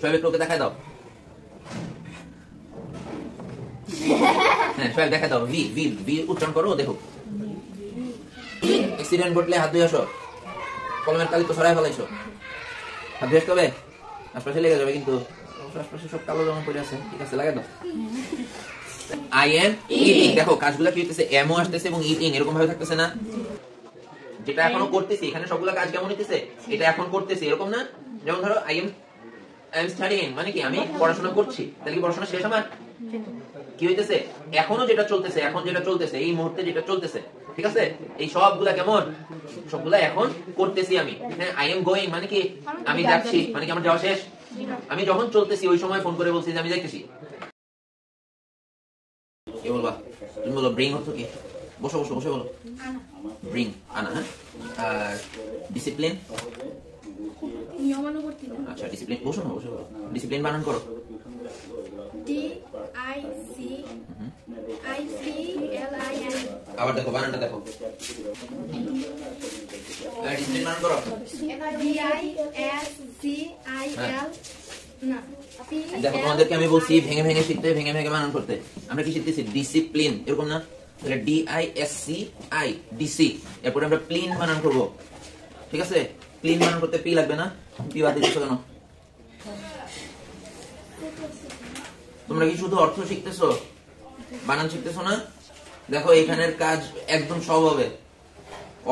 শোয়েব একটু ওকে দেখায় দাও। হ্যাঁ শোয়েব দেখায় দাও। ভি ভি ভি উচ্চারণ করো, দেখো। অ্যাক্সিডেন্ট ঘটলে হাত ধুয়ে আসো, কলমের কালি তো সরাই ফেলাইছো, হাত ধুয়ে আসতে হবে, আশপাশে লেগে যাবে কিন্তু, আশপাশে সব কালো রঙ করে আছে, ঠিক আছে লাগাই দাও। আই এম ইটিং, দেখো কাজগুলো কি হইতেছে, এমও আসতেছে এবং ইটিং এরকম ভাবে থাকতেছে না? যেটা এখনো করতেছি, এখানে সবগুলো কাজ কেমন হইতেছে, এটা এখন করতেছি এরকম না? যেমন ধরো আই এম স্টাডিং, মানে কি আমি পড়াশোনা করছি, তাহলে কি পড়াশোনা শেষ আমার? কি হইতেছে, এখনো যেটা চলতেছে, এখন যেটা চলতেছে, এই মুহূর্তে যেটা চলতেছে, ঠিক আছে, এই সবগুলা কেমন, সবগুলা এখন করতেছি আমি। হ্যাঁ আই এম গোয়িং, মানে কি আমি যাচ্ছি, মানে কি আমার যাওয়া শেষ? আমি যখন চলতেছি ওই সময় ফোন করে বলছি যে আমি যাইতেছি। কি বলবা তুমি? বলো ব্রিং অর্থ কি? বসো বসো বসে বলো। ব্রিং আনা। হ্যাঁ আর ডিসিপ্লিন, নিয়মানুবর্তিত। আচ্ছা ডিসিপ্লিন, বসো না বসে বলো। ডিসিপ্লিন বানান করো। DICICLIN। আবার দেখো বানানটা দেখো। ডিসিপ্লিন বানান করো। DISCIL না। দেখো তোমাদেরকে আমি বলছি ভেঙে ভেঙে শিখতে, ভেঙে ভেঙে বানান করতে। আমরা কি শিখতেছি? ডিসিপ্লিন, এরকম না? তাহলে DISCI ডিসি, এরপরে আমরা প্লিন বানান করব, ঠিক আছে? প্লিন বানান করতে পি লাগবে না? পি বাদ দিতেছো কেন? তোমরা কি শুধু অর্থ শিখতেছো, বানান শিখতেছো না? দেখো এখানের কাজ একদম সব হবে,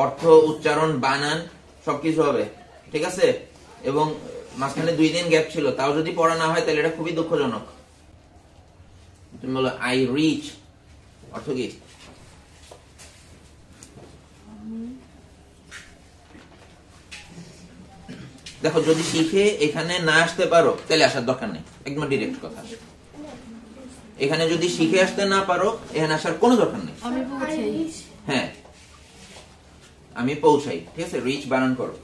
অর্থ, উচ্চারণ, বানান সবকিছু হবে, ঠিক আছে? এবং মাঝখানে 2 দিন গ্যাপ ছিল, তাও যদি পড়া না হয় তাহলে এটা খুবই দুঃখজনক। তুমি বলো আই রিচ, অর্থ কি? দেখো যদি শিখে এখানে না আসতে পারো তাহলে আসার দরকার নেই, একদম ডিরেক্ট কথা। এখানে যদি শিখে আসতে না পারো এখানে আসার কোনো দরকার নেই। হ্যাঁ আমি পৌঁছাই, ঠিক আছে? রিচ বানান করো।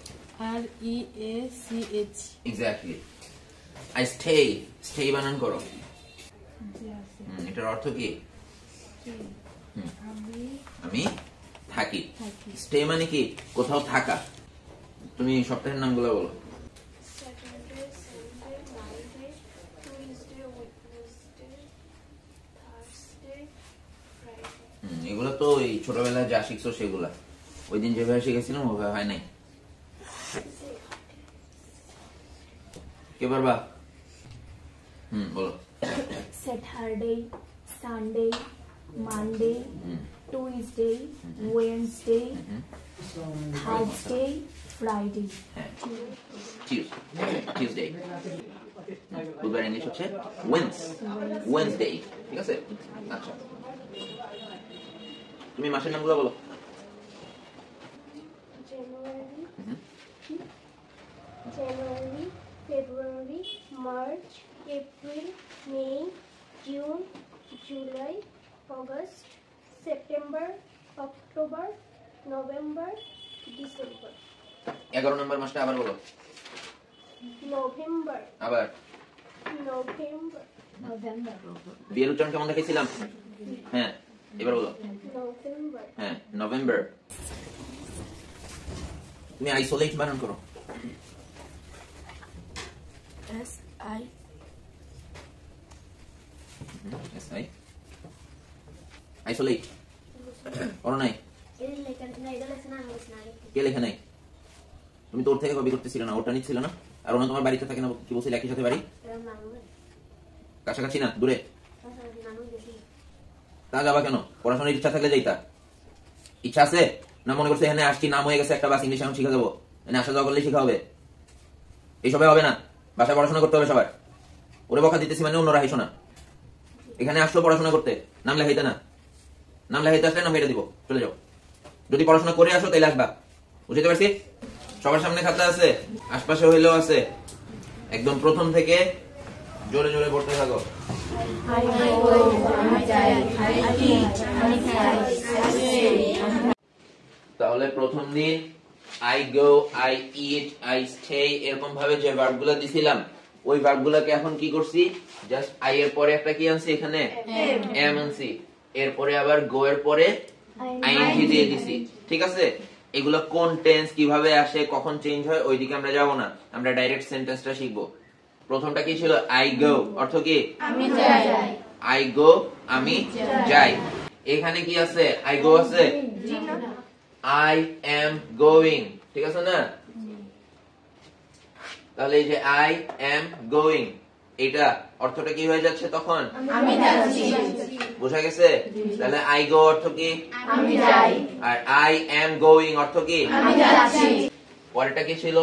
REACH। Exactly. I stay, stay বানান করো। এটার অর্থ কি? আমি থাকি। স্টে মানে কি? কোথাও থাকা। তুমি সপ্তাহের নামগুলো বলো। এগুলো তো এই ছোটবেলায় যা শিখছো সেগুলা, ওই দিন যেভাবে শিখেছিলাম ওভাবে হয় নাই। কে পারবা? বলো। Saturday, Sunday, Monday, Tuesday, Wednesday, Thursday, Friday. Tuesday. বুধবার ইংলিশ হচ্ছে ওয়েডনেসডে, ঠিক আছে? আচ্ছা তুমি মাসের নামগুলো বলো। January, February, March, April, May, June, July, August, September, October, November, December. 11 নম্বর মাসটা আবার বলো। November, আবার November, বিয়ের উচ্চারণ কেমন দেখেছিলাম? হ্যাঁ এবার বলো। November, হ্যাঁ নভেম্বর। তুমি আইসোলেট বানান করো। SI। আইসোলেট ওর নাই? কে লেখা নাই? তুমি তোর থেকে কপি করতেছিলে না, ওটা নিচ্ছিল না? আর ওনা তোমার বাড়িতে থাকে না, কি বলছিল একই সাথে বাড়ি? কাছাকাছি না দূরে? তা যাবা কেন? পড়াশোনার ইচ্ছা থাকলে যাইতা। ইচ্ছা আছে না? মনে করছে এখানে আসছি, নাম হয়ে গেছে একটা, বাস ইংলিশ এখন শিখে যাবো, এখানে আসা যাওয়া করলে শিখা হবে? এইসবে হবে না, বাসায় পড়াশোনা করতে হবে সবার। ওরে বকা দিতেছি মানে অন্যরা হাইসো না। এখানে আসছো পড়াশোনা করতে, নাম লেখাইতে না? নাম লেখাইতে আসলে নাম হেঁটে দিব, চলে যাও। যদি পড়াশোনা করে আসো তাইলে আসবা, বুঝতে পারছি? সবার সামনে খাতা আছে, আশপাশে হইলেও আছে, একদম প্রথম থেকে জোরে জোরে পড়তে থাকো। তাহলে প্রথম দিন I go, I eat, I stay এরকম ভাবে যে ভার্বগুলো দিছিলাম, ওই ভার্বগুলোকে এখন কি করছি? জাস্ট আই এর পরে একটা কি আনছি এখানে? এম আনছি। এরপরে আবার গো এর পরে আইএনজি দিয়ে দিছি, ঠিক আছে? এগুলো কোন টেন্স, কিভাবে আসে, কখন চেঞ্জ হয়, ওইদিকে আমরা যাব না, আমরা ডাইরেক্ট সেন্টেন্সটা শিখবো। প্রথমটা কি ছিল? আই গো, অর্থ কি? আমি যাই। আই গো, আমি যাই। এখানে কি আছে? আই গো আছে, আই এম গোয়িং, ঠিক আছে না? তাহলে এই যে আই এম গোয়িং, এটা অর্থটা কি হয়ে যাচ্ছে তখন? আমি যাচ্ছি। বুঝা গেছে? তাহলে আই গো অর্থ কি? আমি যাই। আর আই এম গোয়িং অর্থ কি? আমি যাচ্ছি। পরেরটা কি ছিল?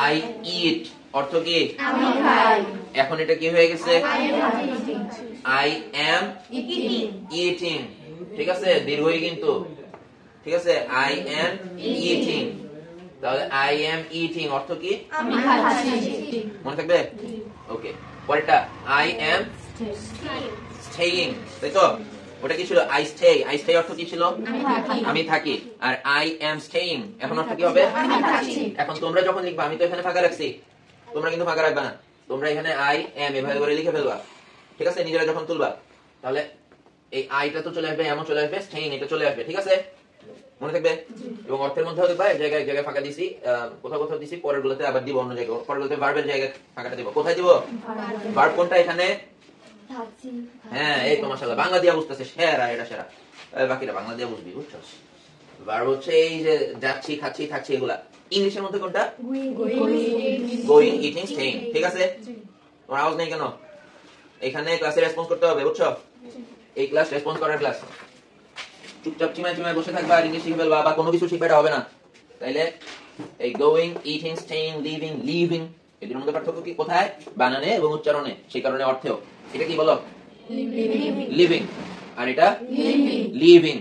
আই ইট, অর্থ কি? আমি খাই। এখন এটা কি হয়ে গেছে? I am eating. ইটিং, ঠিক আছে? দীর্ঘই কিন্তু, ঠিক আছে? I am eating. তাহলে আই এম ইটিং অর্থ কি? আমি খাচ্ছি। মনে থাকবে? ওকে। পরেরটা আই এম স্টেইং, তাই তো? ওটা কি ছিল? I stay. আই স্টে অর্থ কি ছিল? আমি থাকি। আর আই এম স্টেইং এখন অর্থ কি হবে? এখন তোমরা যখন লিখবা, আমি তো এখানে ফাঁকা রাখছি, তোমরা কিন্তু ফাঁকা রাখবা না। তোমরা এখানে আই এম এভাবে করে লিখে ফেলবা, ঠিক আছে? নিজেরা যখন তুলবা, তাহলে এই আইটা তো চলে আসবে, এমন চলে আসবে, স্টেইং এটা চলে আসবে, ঠিক আছে? মনে থাকবে? এবং অর্থের মধ্যেও দেখবা এক জায়গায় এক জায়গায় ফাঁকা দিছি, কোথাও কোথাও দিছি, পরের গুলোতে আবার দিব অন্য জায়গায়, পরের গুলোতে ভার্বের জায়গায় ফাঁকাটা দিব। কোথায় দিব? ভার্ব কোনটা এখানে? হ্যাঁ, এই তো মাশাআল্লাহ, বাংলা দিয়া বুঝতেছে, সেরা, এটা সেরা। বাকিরা বাংলা দিয়া বুঝবি, বুঝছস? ভার্ব হচ্ছে এই যে যাচ্ছি, খাচ্ছি, থাকছি, এগুলা। ইংলিশের মধ্যে কোনটা? গোয়িং, ইটিং, স্টেইং, ঠিক আছে? তোমার আওয়াজ নেই কেন? এখানে ক্লাসে রেসপন্স করতে হবে, বুঝছো? এই ক্লাস রেসপন্স করার ক্লাস। চুপচাপ চিমায় চিমায় বসে থাকবা আর ইংলিশ শিখে ফেলবা বা কোনো কিছু শিখবে, এটা হবে না। তাইলে এই going, eating, staying, living, living, এদের মধ্যে পার্থক্য কি? কোথায়? বানানে এবং উচ্চারণে, সেই কারণে অর্থেও। এটা কি বলো? লিভিং। আর এটা লিভিং,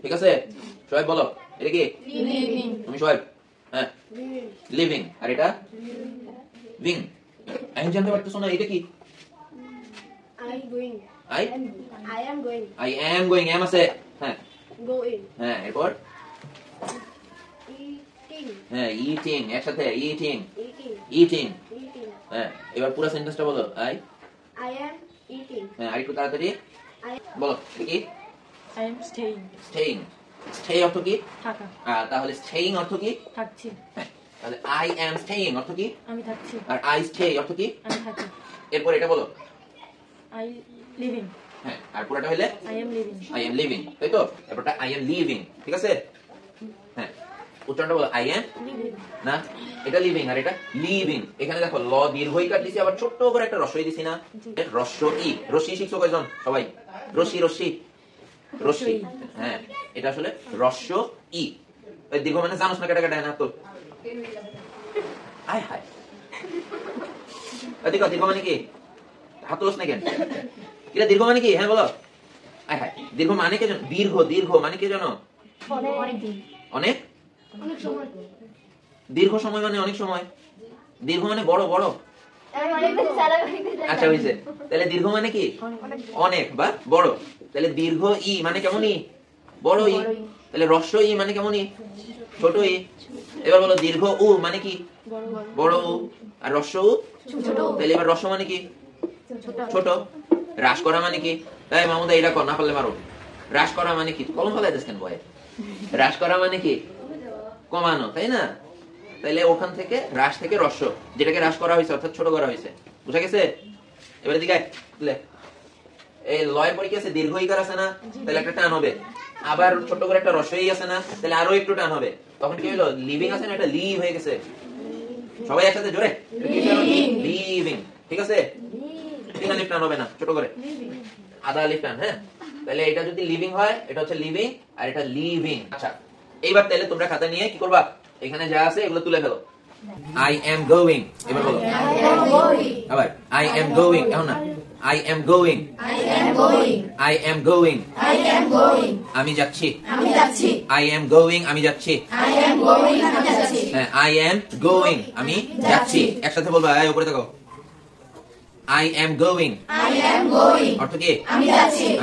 ঠিক আছে? সোহেব বলো, এটা কি? তুমি সোহেব? হ্যাঁ, লিভিং। আর এটা উইং। আমি জানতে পারতেছো না এটা কি? আই এম গোয়িং, এম আছে, হ্যাঁ হ্যাঁ। এরপর হ্যাঁ, ইটিং, একসাথে ইটিং, ইটিং। হ্যাঁ, এবার পুরো সেন্টেন্সটা বলো। আই হ্যাঁ, আরেকটু তাড়াতাড়ি বলো, কি? I am staying. Staying. Stay অর্থ কি? থাকা। তাহলে স্টেইং অর্থ কি? থাকছি। হ্যাঁ, তাহলে আই এম স্টেইং অর্থ কি? আমি থাকছি। আর আই স্টে অর্থ কি? আমি থাকি। এরপর এটা বলো। I living. হ্যাঁ, আর পুরোটা হইলে I am living. I am living, তাই তো? এরপরটা আই এম লিভিং, ঠিক আছে? হ্যাঁ, উচ্চারণটা বলো। I am Living. না, এটা লিভিং আর এটা লিভিং। এখানে দেখো ল দীর্ঘই কাট দিছি, আবার ছোট্ট করে একটা রস্বই দিছি না? রস্ব ই। রস্যি শিখছো কয়জন? সবাই? রস্যি, রস্যি, রস্যি। হ্যাঁ, এটা আসলে রস্য ই। ওই দীর্ঘ মানে জানোস না, কেটে কেটে না তো? আয় হায়, দেখো দীর্ঘ মানে কি? হাত তুলস না কেন? এটা দীর্ঘ মানে কি? হ্যাঁ বলো। আয় হায়, দীর্ঘ মানে কে জানো? দীর্ঘ, দীর্ঘ মানে কি জানো? অনেক। দীর্ঘ সময় মানে অনেক সময়। দীর্ঘ মানে বড় বড়। আচ্ছা হয়েছে। তাহলে দীর্ঘ মানে কি? অনেক বা বড়। তাহলে দীর্ঘ ই মানে কেমন ই? বড় ই। তাহলে রস্য ই মানে কেমন ই? ছোট ই। এবার বলো দীর্ঘ উ মানে কি? বড় উ। আর রস্য উ? তাহলে এবার রস্য মানে কি? ছোট। হ্রাস করা মানে কি? তাই মামুদা এটা কর, না পারলে মারো। হ্রাস করা মানে কি? কলম ফেলাই দিস কেন বয়ে? হ্রাস করা মানে কি? কমানো, তাই না? তাইলে ওখান থেকে হ্রাস থেকে রস্য, যেটাকে হ্রাস করা হয়েছে অর্থাৎ ছোট করা হয়েছে। বুঝা গেছে? এবারে দিকে এই লয়ের পরে কি আছে? দীর্ঘ ইকার আছে না? তাহলে একটা টান হবে। আবার ছোট করে একটা রস্যই আছে না? তাহলে আরো একটু টান হবে। তখন কি হলো? লিভিং আছে না, এটা লিভ হয়ে গেছে। সবাই একসাথে জোরে লিভিং, ঠিক আছে? তিন আলিফ টান হবে না, ছোট করে আধা আলিফ টান। হ্যাঁ, তাহলে এটা যদি লিভিং হয়, এটা হচ্ছে লিভিং আর এটা লিভিং। আচ্ছা, এইবার তাহলে তোমরা খাতা নিয়ে কি করবা? এখানে যা আছে এগুলো তুলে ফেলো। আই এম গোয়িং, এবার বলো। আবার আই এম গোয়িং, এখন না। I am going, I am going, আমি যাচ্ছি। আই এম গোয়িং, আমি যাচ্ছি। হ্যাঁ, আই এম গোয়িং, আমি যাচ্ছি। একসাথে বলবা, আয় উপরে থাকো। আই এম গোয়িং, অর্থ কি?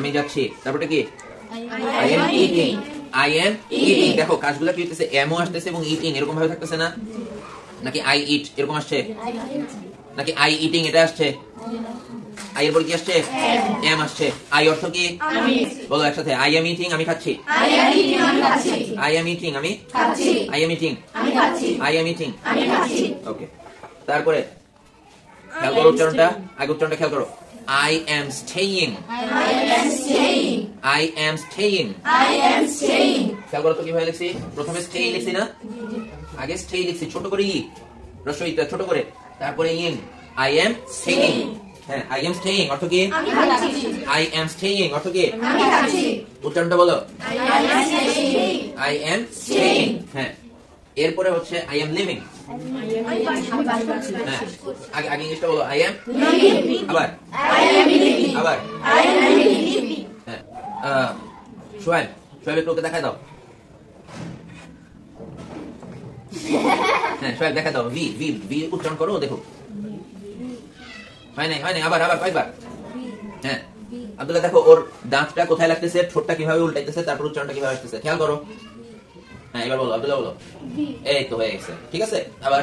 আমি যাচ্ছি। তারপরে কি? I am eating, I am eating. দেখো কাজগুলো কি হইতেছে? এমও আসতেছে এবং ইটিং এরকম ভাবে থাকতেছে না? নাকি আই ইট এরকম আসছে? নাকি আই ইটিং এটা আসছে? আই এর পর কি আসছে? এম আসছে। আই অর্থ কি? বলো একসাথে। আই এম ইটিং, আমি খাচ্ছি। আই এম ইটিং, আমি খাচ্ছি। I am eating, I am eating, okay. তারপরে খেয়াল করো উচ্চারণটা, আগে উচ্চারণটা খেয়াল করো। I am staying. I am staying. খেয়াল করো তো কিভাবে লিখছি, প্রথমে stay লিখছি না, আগে stay লিখছি ছোট করে ই, রস্বইটা ছোট করে, তারপরে ইন। I am staying. হ্যাঁ, I am staying অর্থ কি? I am staying অর্থ কি? উচ্চারণটা বলো। I am staying. হ্যাঁ, এরপরে হচ্ছে I am living. হ্যাঁ, আগে ইংলিশটা বলো। I am আবার আবার হ্যাঁ, সোহেব একটু ওকে দেখায় দাও। হ্যাঁ, সোহেব দেখা দাও। ভি ভি ভি উচ্চারণ করো, দেখো হয় নাই আবার কয়েকবার। হ্যাঁ, আব্দুল্লাহ দেখো ওর দাঁতটা কোথায় লাগতেছে, ঠোঁটটা কিভাবে উল্টাইতেছে, তারপর উচ্চারণটা কিভাবে আসতেছে খেয়াল করো। হ্যাঁ, এবার বলো আব্দুল্লাহ বলো। এই তো হয়ে গেছে, ঠিক আছে। আবার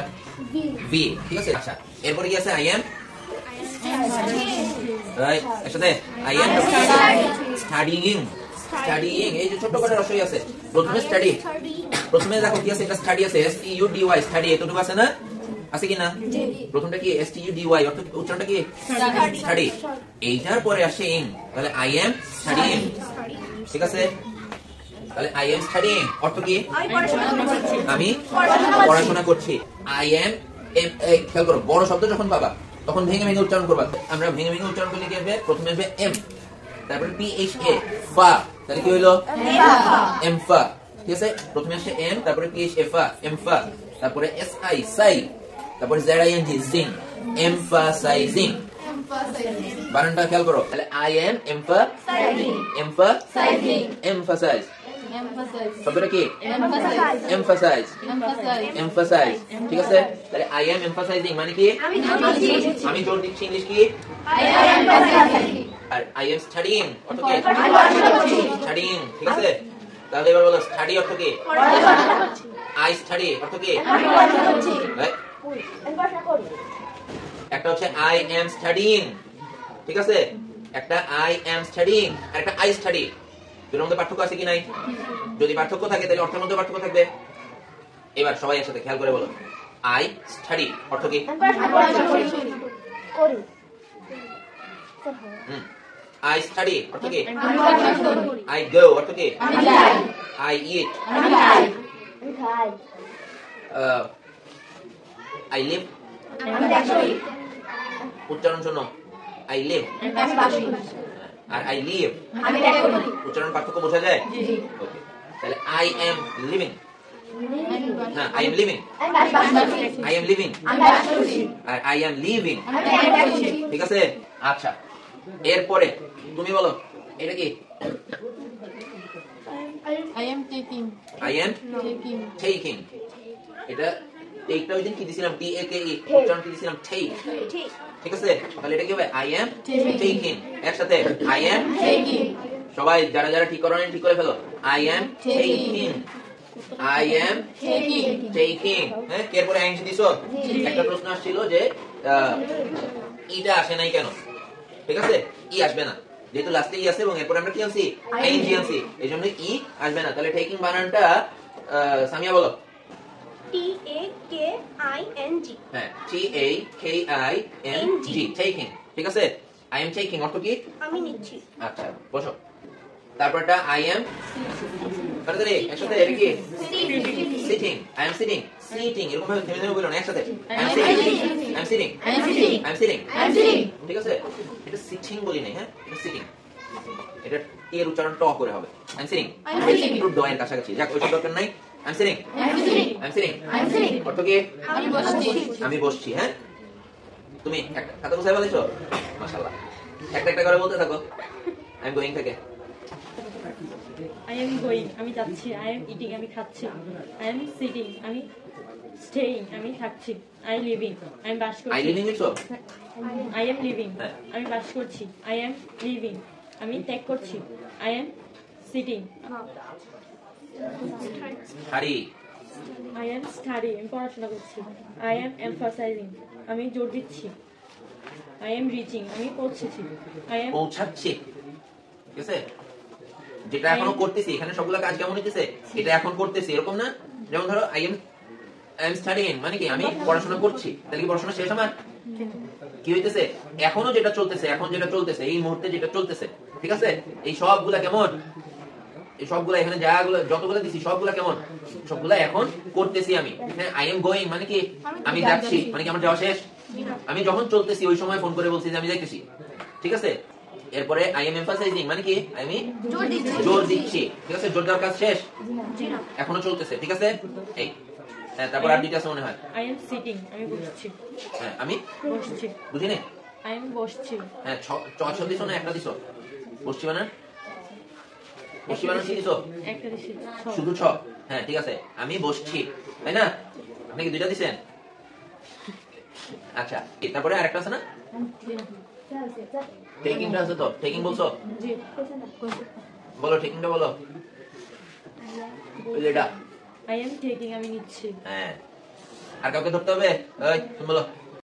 ভি, ঠিক আছে। আচ্ছা, এরপরে কি আছে? I am রাইট, একসাথে I am studying. এই যে ছোট করে রসই আছে, প্রথমে স্টাডি, প্রথমে দেখো কি আছে, এটা স্টাডি আছে, STUDY স্টাডি, এতটুকু আছে না, আছে কি না? প্রথমটা কি STUDY অর্থ উচ্চারণটা কি? স্টাডি। এইটার পরে আসে ইং, তাহলে I am studying, ঠিক আছে। তাহলে I am studying অর্থ কি? আমি পড়াশোনা করছি। I am, খেয়াল করো, বড় শব্দ যখন পাবা তখন ভেঙে ভেঙে উচ্চারণ করবা। আমরা ভেঙে ভেঙে উচ্চারণ করলে কি হবে? প্রথমে আসবে এম, তারপরে PHA ফা, তাহলে কি হইলো? এমফা, ঠিক আছে। প্রথমে আসে এম, তারপরে PHA ফা, এমফা, তারপরে SI সাই, তারপরে ZING জিং, এমফাসাইজিং। বানানটা খেয়াল করো। তাহলে I am emphasize শব্দটা কি? emphasize, ঠিক আছে। তাহলে I am emphasizing মানে কি? আমি জোর দিচ্ছি। ইংলিশ কি? আর I am studying অর্থ কি? studying, ঠিক আছে। তাহলে এবার বলো স্টাডি অর্থ কি? I study অর্থ কি? একটা হচ্ছে I am studying, ঠিক আছে। একটা I am studying আর একটা I study, দুটোর মধ্যে পার্থক্য আছে কি নাই? যদি পার্থক্য থাকে তাহলে অর্থের মধ্যে পার্থক্য থাকবে। এবার সবাই একসাথে খেয়াল করে বলো I study অর্থ কি? I study অর্থ কি? I go অর্থ কি? I eat, I live, উচ্চারণ শোনো, I live R I live, উচ্চারণ পার্থক্য বোঝা যায়? ওকে, তাহলে I am living, না I am living, I am living R I am leaving, ঠিক আছে। আচ্ছা, এরপরে তুমি বলো এটা কি? I am taking. এটা টেকটা ওই দিন কি দিছিলাম? TAKE, উচ্চারণ কি দিছিলাম? take, ঠিক আছে। তাহলে এটা কি হবে? I am taking, একসাথে I am সবাই যারা যারা ঠিক করো ঠিক করে ফেলো। I am taking, হ্যাঁ, এরপরে আইএনজি দিছো। একটা প্রশ্ন আসছিল যে ইটা আসে নাই কেন, ঠিক আছে। ই আসবে না, যেহেতু লাস্টে ই আছে এবং এরপর আমরা কি আনছি? আইএনজি আনছি, এই জন্য ই আসবে না। তাহলে টেকিং বানানটা সামিয়া বলো। TAKING, হ্যাঁ, TAKING, টেকিং, ঠিক আছে। I am taking অর্থ কি? আমি নিচ্ছি। আচ্ছা, বসো। তারপরটা I am তাড়াতাড়ি একসাথে, এটা কি? সিটিং, I am sitting, এরকম ভাবে থেমে থেমে বলো না, একসাথে I am sitting, ঠিক আছে। এটা সিটিং বলি নাই, হ্যাঁ, এটা সিটিং, এটা এর উচ্চারণ ট করে হবে। I am sitting, একটু ড এর কাছাকাছি, যাক ওইটা দরকার নাই। I am sitting, অর্থ কি? আমি বসছি, হ্যাঁ। তুমি একটা খাতা গুছাই বলেছো, মাশাআল্লাহ। একটা করে বলতে থাকো। I am going থেকে I am going, আমি যাচ্ছি। I am eating, আমি খাচ্ছি। I am sitting, আমি staying, আমি থাকছি। I living, আমি বাস করছি। I living লিখছো? I am living, আমি বাস করছি। I am leaving, আমি ত্যাগ করছি। I am sitting, I am studying, আমি পড়াশোনা করছি। I am emphasizing, আমি জোর দিচ্ছি। I am reaching, আমি পৌঁছেছি। I am পৌঁছাচ্ছি, ঠিক আছে। যেটা এখনো করতেছি, এখানে সবগুলা কাজ কেমন হইতেছে? এটা এখন করতেছি, এরকম না? যেমন ধরো I am studying মানে কি? আমি পড়াশোনা করছি, তাহলে কি পড়াশোনা শেষ আমার? কি হইতেছে? এখনো যেটা চলতেছে, এখন যেটা চলতেছে, এই মুহূর্তে যেটা চলতেছে, ঠিক আছে? এই সবগুলা কেমন? এই সবগুলা এখানে যাগুলো যতগুলো দিছি সবগুলা কেমন? সবগুলা এখন করতেছি আমি। হ্যাঁ, আই এম গোয়িং মানে কি? আমি যাচ্ছি, মানে কি আমার যাওয়া শেষ? আমি যখন চলতেছি ওই সময় ফোন করে বলছি যে আমি যাইতেছি, ঠিক আছে? এরপরে আই এম এমফাসাইজিং মানে কি? আমি জোর দিচ্ছি, ঠিক আছে? জোর দেওয়ার কাজ শেষ? এখনো চলতেছে, ঠিক আছে? এই হ্যাঁ, তারপর আর দুইটা আছে মনে হয়। আই এম সিটিং, আমি বসছি। হ্যাঁ, আমি বসছি। বুঝিনি। আই এম বসছি। হ্যাঁ, ছ দিছো না একটা দিছো? বসছি মানে বসছি মানে কি দিছো? একটা দিছি। শুধু ছ। হ্যাঁ, ঠিক আছে, আমি বসছি, তাই না? আপনি কি দুইটা দিছেন? আচ্ছা, তারপরে আরেকটা আছে না? টেকিংটা আছে তো? টেকিং বলছো? জি। বলো, টেকিংটা বলো। ওই যে এটা। আই এম টেকিং, আমি নিচ্ছি। হ্যাঁ, আর কাউকে ধরতে হবে? এই তুমি বলো।